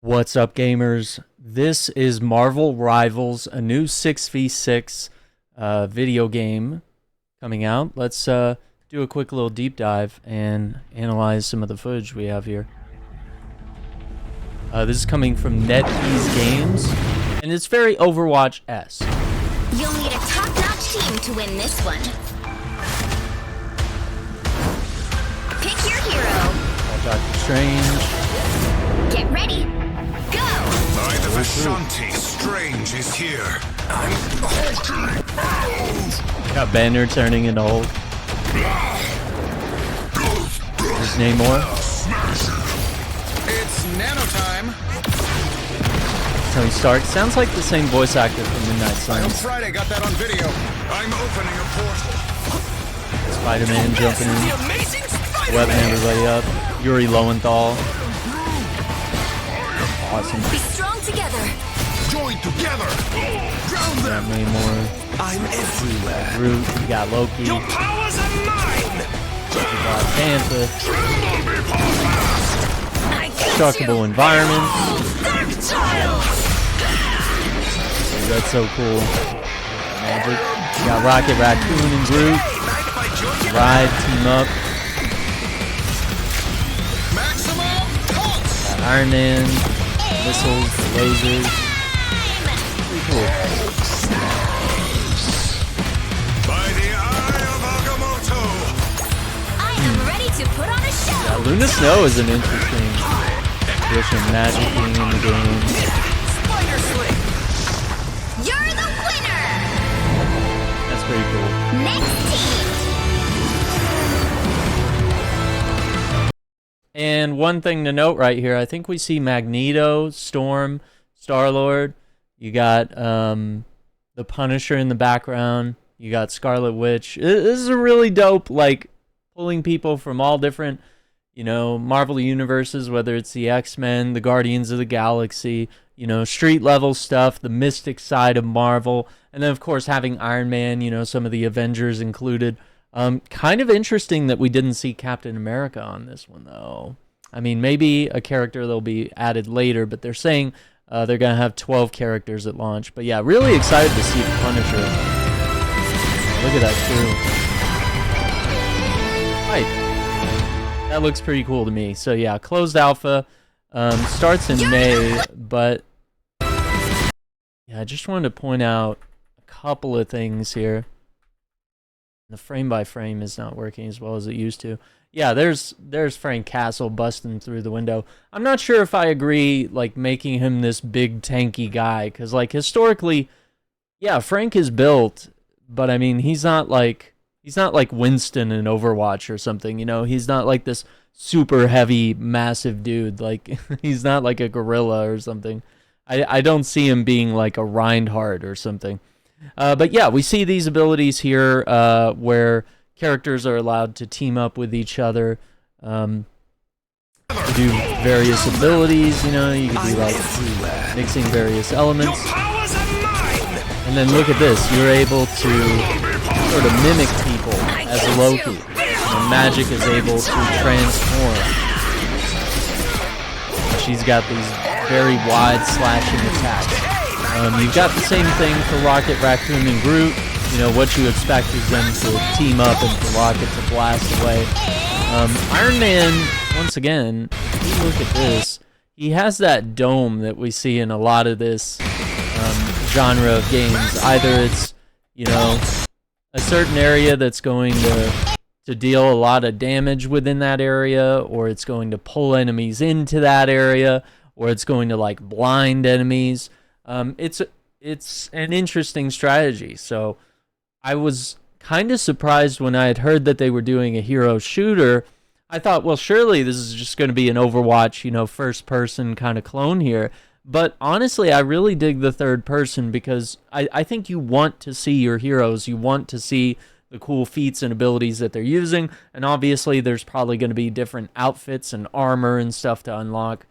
What's up, gamers? This is Marvel Rivals, a new 6v6 video game coming out. Let's do a quick little deep dive and analyze some of the footage we have here. This is coming from NetEase Games, and it's very Overwatch-esque. You'll need a top-notch team to win this one. Pick your hero. Doctor Strange. Get ready. Go! By the Vishanti, Strange is here. I'm Hulk. Got Banner turning into Hulk. There's Namor. It's nano time. Tony Stark. Sounds like the same voice actor from Midnight I on Suns. Friday got that on video. I'm opening a portal. Spider-Man jumping in. Webbing everybody up. Yuri Lowenthal. Awesome. Be strong together. Join together. Drown them. Namor. I'm everywhere. Groot. We got Loki. Your powers are mine. Black Panther. I got Destructible you. environment. Dark child. That's so cool. Magic. We got Rocket Raccoon and Groot. Ride, team up. Got Iron Man. Missiles, lasers. Pretty cool. By the eye of Agamotto. I am ready to put on a show. Luna Snow is an interesting addition. Magic being in the game. Spider Sling. You're the winner. That's pretty cool. Next team. And one thing to note right here, I think we see Magneto, Storm, Star-Lord. You got the Punisher in the background. You got Scarlet Witch. This is a really dope, like, pulling people from all different, Marvel universes, whether it's the X-Men, the Guardians of the Galaxy, street-level stuff, the mystic side of Marvel, and then, of course, having Iron Man, some of the Avengers included. Kind of interesting that we didn't see Captain America on this one, though. I mean, maybe a character that'll be added later, but they're saying they're going to have 12 characters at launch. But yeah, really excited to see the Punisher. Look at that crew. Right. That looks pretty cool to me. So yeah, closed alpha starts in May, but yeah, I just wanted to point out a couple of things here. The frame by frame is not working as well as it used to. Yeah, there's Frank Castle busting through the window. I'm not sure if I agree, like, making him this big tanky guy, because, like, historically, yeah, Frank is built, but I mean, he's not like Winston in Overwatch or something. He's not like this super heavy, massive dude. Like, he's not like a gorilla or something. I don't see him being like a Reinhardt or something. But yeah, we see these abilities here where characters are allowed to team up with each other to do various abilities. You can do like mixing various elements. And then look at this, you're able to sort of mimic people as Loki. Magik is able to transform. She's got these very wide slashing attacks. You've got the same thing for Rocket Raccoon and Groot. What you expect is them to team up and for Rocket to blast away. Iron Man, once again, if you look at this, he has that dome that we see in a lot of this genre of games. Either it's, a certain area that's going to deal a lot of damage within that area, or it's going to pull enemies into that area, or it's going to, like, blind enemies. It's an interesting strategy. So I was kind of surprised when I had heard that they were doing a hero shooter. I thought, well, surely this is just going to be an Overwatch, first person kind of clone here. But honestly, I really dig the third person because I think you want to see your heroes. You want to see the cool feats and abilities that they're using. And obviously there's probably going to be different outfits and armor and stuff to unlock.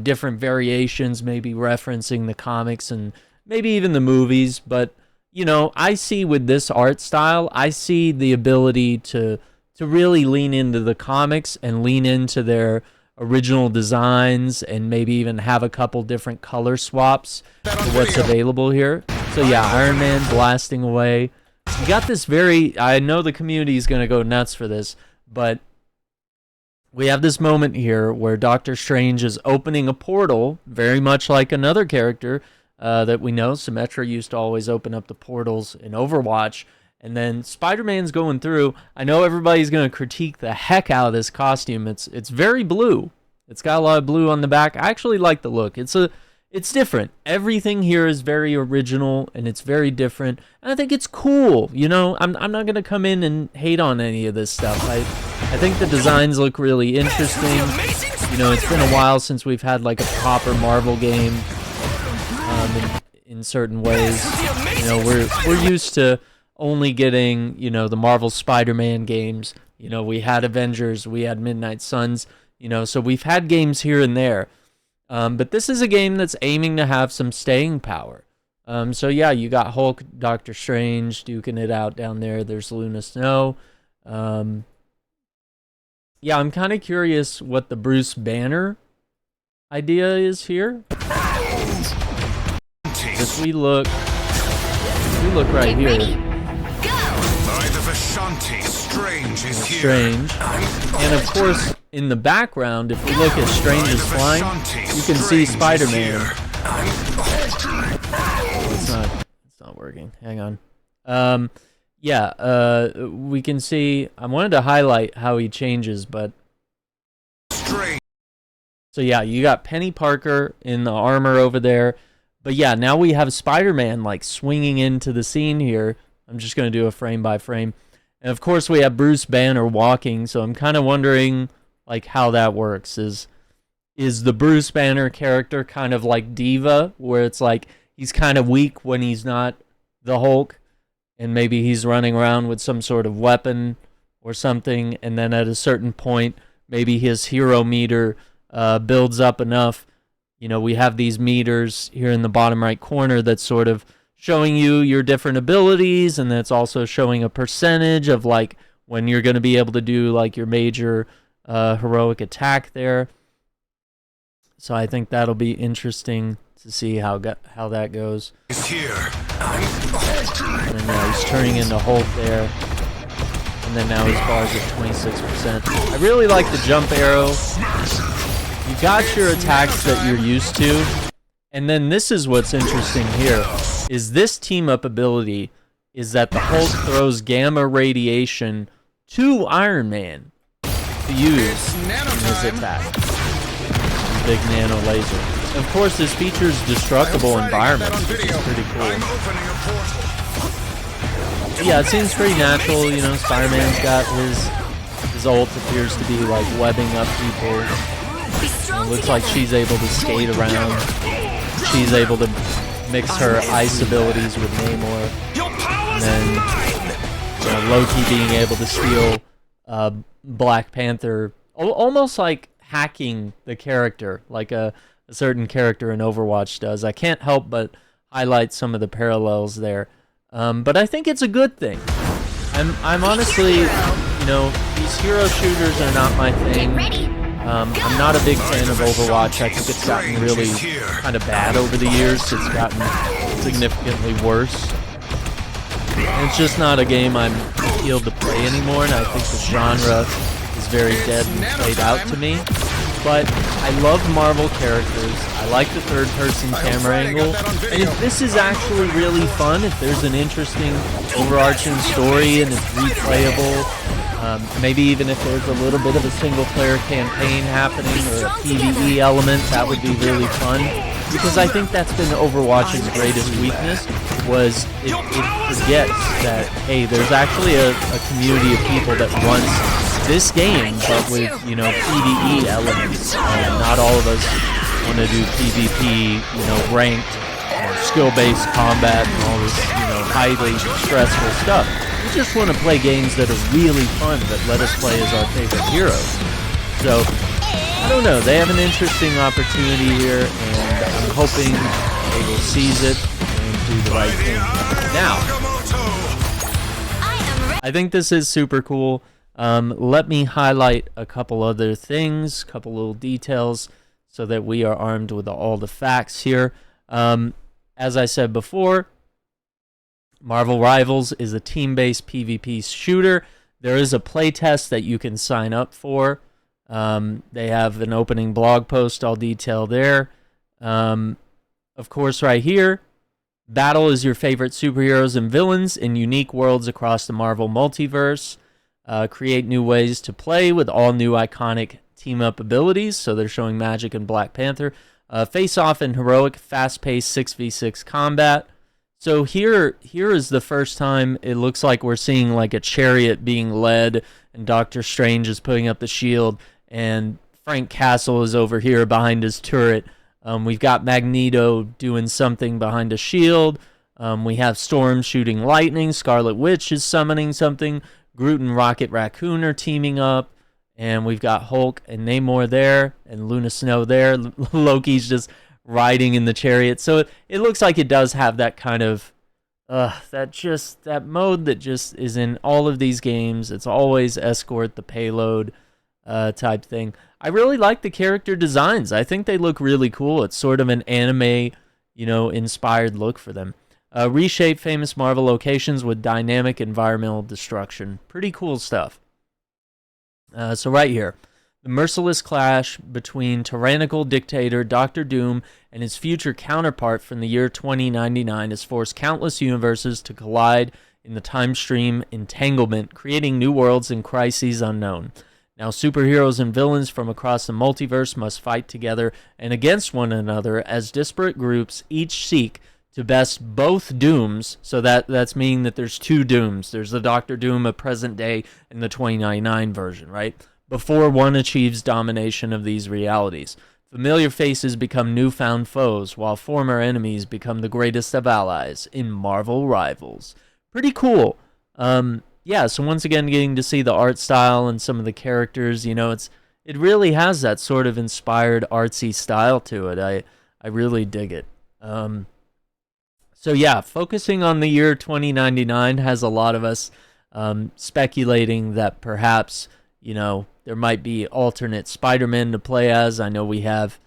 Different variations, maybe referencing the comics and maybe even the movies. But, I see with this art style, I see the ability to really lean into the comics and lean into their original designs and maybe even have a couple different color swaps for what's available here. So yeah, Iron Man blasting away. You got this very, I know the community is going to go nuts for this, but we have this moment here where Doctor Strange is opening a portal, very much like another character that we know. Symmetra used to always open up the portals in Overwatch. And then Spider-Man's going through. I know everybody's going to critique the heck out of this costume. It's very blue. It's got a lot of blue on the back. I actually like the look. It's different. Everything here is very original and it's very different. And I think it's cool. You know, I'm not going to come in and hate on any of this stuff. I think the designs look really interesting. You know, it's been a while since we've had like a proper Marvel game in certain ways. You know, we're used to only getting, you know, the Marvel Spider-Man games. You know, we had Avengers, we had Midnight Suns, you know, so we've had games here and there. But this is a game that's aiming to have some staying power. So yeah, you got Hulk, Doctor Strange duking it out down there. There's Luna Snow. Yeah, I'm kind of curious what the Bruce Banner idea is here. If we look right here. Strange. And of course, in the background, if we look at Strange's flying, you can see Spider-Man. It's not working. Hang on. Yeah, we can see. I wanted to highlight how he changes, but so yeah, you got Penny Parker in the armor over there. But yeah, now we have Spider-Man like swinging into the scene here. I'm just going to do a frame by frame. And of course we have Bruce Banner walking, so I'm kind of wondering like how that works. Is the Bruce Banner character kind of like Diva, where it's like he's kind of weak when he's not the Hulk, and maybe he's running around with some sort of weapon or something, and then at a certain point, maybe his hero meter builds up enough. You know, we have these meters here in the bottom right corner that's sort of showing you your different abilities, and that's also showing a percentage of like when you're going to be able to do like your major heroic attack there. So I think that'll be interesting to see how that goes. And then he's turning into Hulk there, and then now his bar's at 26%. I really like the jump arrow. You got your attacks that you're used to, and then this is what's interesting here. Is this team-up ability is that the Hulk throws gamma radiation to Iron Man to use in his attack. Big nano laser. And of course, this features destructible environments, which is pretty cool. But yeah, it seems pretty natural. You know, Spider-Man's got his ult appears to be like webbing up people. It looks like she's able to skate around. She's able to mix her ice abilities with Namor. And then Loki being able to steal Black Panther, almost like hacking the character, like a certain character in Overwatch does. I can't help but highlight some of the parallels there. But I think it's a good thing. I'm honestly, you know, these hero shooters are not my thing. I'm not a big fan of Overwatch. I think it's gotten really kind of bad over the years. It's gotten significantly worse. And it's just not a game I'm appealed to play anymore, and I think the genre is very dead and played out to me. But I love Marvel characters. I like the third-person camera angle. And if this is actually really fun, if there's an interesting overarching story and it's replayable, maybe even if there's a little bit of a single-player campaign happening or a PvE element, that would be really fun. Because I think that's been Overwatch's greatest weakness, was it forgets that, hey, there's actually a community of people that wants this game, but with, you know, PvE elements. Not all of us want to do PvP, you know, ranked, skill-based combat and all this, you know, highly stressful stuff. We just want to play games that are really fun, that let us play as our favorite heroes. So, I don't know, they have an interesting opportunity here, and I'm hoping they will seize it and do the right thing. Now, I think this is super cool. Let me highlight a couple other things, a couple little details, so that we are armed with all the facts here. As I said before, Marvel Rivals is a team-based PvP shooter. There is a playtest that you can sign up for. They have an opening blog post, I'll detail there. Of course, right here, battle is your favorite superheroes and villains in unique worlds across the Marvel Multiverse. Create new ways to play with all new iconic team-up abilities. So they're showing Magik and Black Panther. Face-off and heroic, fast-paced 6v6 combat. So here is the first time it looks like we're seeing like a chariot being led, and Doctor Strange is putting up the shield, and Frank Castle is over here behind his turret. We've got Magneto doing something behind a shield. We have Storm shooting lightning. Scarlet Witch is summoning something. Groot and Rocket Raccoon are teaming up. And we've got Hulk and Namor there, and Luna Snow there. Loki's just riding in the chariot. So it looks like it does have that kind of that mode that just is in all of these games. It's always escort the payload type thing. I really like the character designs. I think they look really cool. It's sort of an anime, inspired look for them. Reshape famous Marvel locations with dynamic environmental destruction. Pretty cool stuff. So right here, the merciless clash between tyrannical dictator Doctor Doom and his future counterpart from the year 2099 has forced countless universes to collide in the Timestream Entanglement, creating new worlds and crises unknown. Now, superheroes and villains from across the multiverse must fight together and against one another as disparate groups each seek to best both Dooms. So that's meaning that there's two Dooms. There's the Doctor Doom of present day and the 2099 version, right? Before one achieves domination of these realities. Familiar faces become newfound foes, while former enemies become the greatest of allies in Marvel Rivals. Pretty cool. Yeah, so once again, getting to see the art style and some of the characters, it really has that sort of inspired artsy style to it. I really dig it. So yeah, focusing on the year 2099 has a lot of us speculating that perhaps, there might be alternate Spider-Man to play as. I know we have,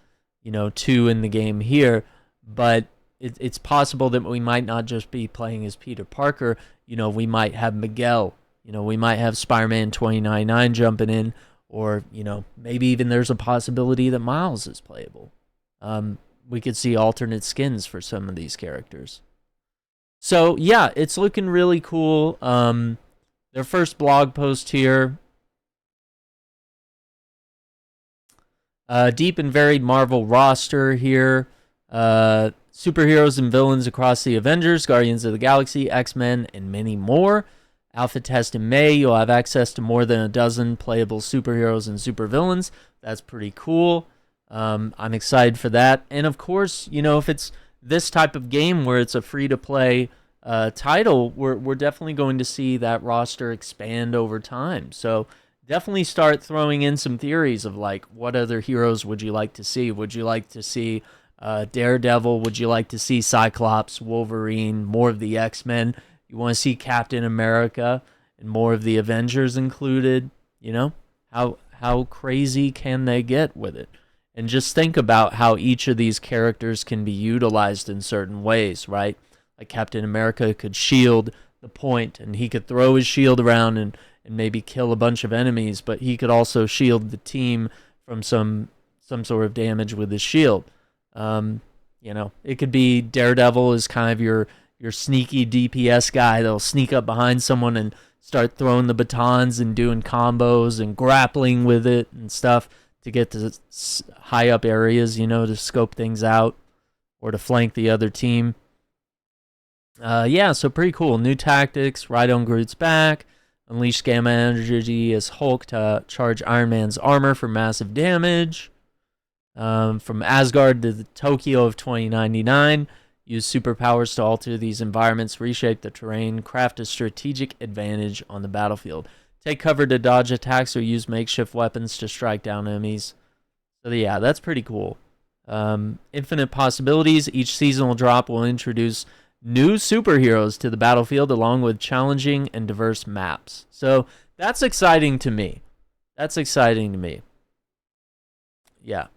2 in the game here, but it's possible that we might not just be playing as Peter Parker. We might have Miguel. We might have Spider-Man 2099 jumping in, or, maybe even there's a possibility that Miles is playable. We could see alternate skins for some of these characters. So, yeah, it's looking really cool. Their first blog post here. Deep and varied Marvel roster here. Superheroes and villains across the Avengers, Guardians of the Galaxy, X-Men, and many more. Alpha test in May. You'll have access to more than a dozen playable superheroes and supervillains. That's pretty cool. I'm excited for that. And of course, if it's this type of game where it's a free-to-play title, we're definitely going to see that roster expand over time. So definitely start throwing in some theories of like, what other heroes would you like to see? Would you like to see Daredevil? Would you like to see Cyclops, Wolverine, more of the X-Men? You want to see Captain America and more of the Avengers included? How crazy can they get with it? And just think about how each of these characters can be utilized in certain ways, right? Like Captain America could shield the point, and he could throw his shield around and maybe kill a bunch of enemies, but he could also shield the team from some sort of damage with his shield. It could be Daredevil is kind of your sneaky DPS guy that'll sneak up behind someone and start throwing the batons and doing combos and grappling with it and stuff to get to high up areas, to scope things out or to flank the other team. So pretty cool. New tactics, ride on Groot's back, unleash gamma energy as Hulk to charge Iron Man's armor for massive damage. From Asgard to the Tokyo of 2099, use superpowers to alter these environments, reshape the terrain, craft a strategic advantage on the battlefield. Take cover to dodge attacks or use makeshift weapons to strike down enemies. So yeah, that's pretty cool. Infinite possibilities. Each seasonal drop will introduce new superheroes to the battlefield along with challenging and diverse maps. So that's exciting to me. That's exciting to me. Yeah.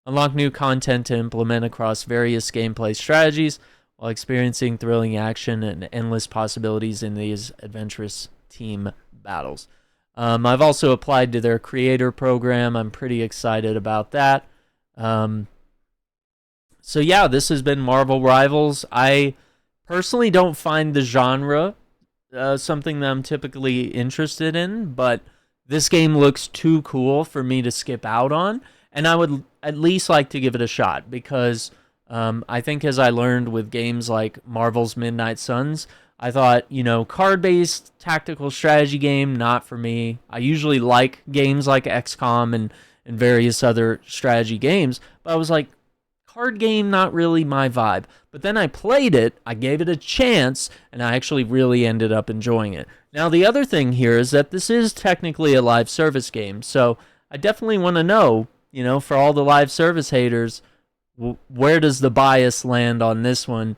Unlock new content to implement across various gameplay strategies while experiencing thrilling action and endless possibilities in these adventurous team battles. I've also applied to their creator program. I'm pretty excited about that. So yeah, this has been Marvel Rivals. I personally don't find the genre something that I'm typically interested in, but this game looks too cool for me to skip out on, and I would at least like to give it a shot, because I think, as I learned with games like Marvel's Midnight Suns, I thought, card-based tactical strategy game, not for me. I usually like games like XCOM and various other strategy games, but I was like, card game, not really my vibe. But then I played it, I gave it a chance, and I actually really ended up enjoying it. Now, the other thing here is that this is technically a live service game, so I definitely want to know, for all the live service haters, where does the bias land on this one?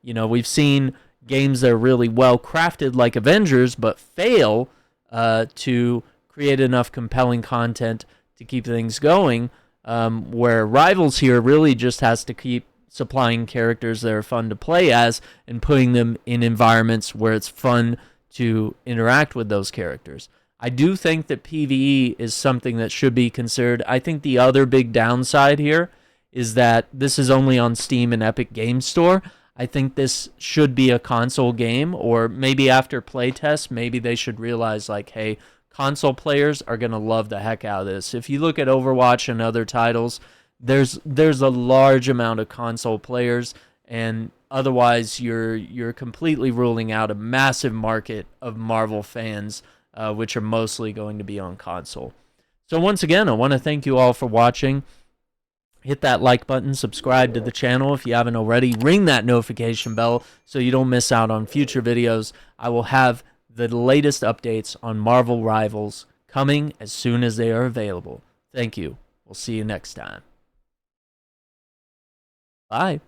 We've seen games that are really well crafted like Avengers, but fail to create enough compelling content to keep things going, where Rivals here really just has to keep supplying characters that are fun to play as and putting them in environments where it's fun to interact with those characters. I do think that PvE is something that should be considered. I think the other big downside here is that this is only on Steam and Epic Games Store. I think this should be a console game, or maybe after playtest, maybe they should realize, like, hey, console players are going to love the heck out of this. If you look at Overwatch and other titles, there's a large amount of console players, and otherwise you're completely ruling out a massive market of Marvel fans, which are mostly going to be on console. So once again, I want to thank you all for watching. Hit that like button, subscribe to the channel if you haven't already, ring that notification bell so you don't miss out on future videos. I will have the latest updates on Marvel Rivals coming as soon as they are available. Thank you. We'll see you next time. Bye.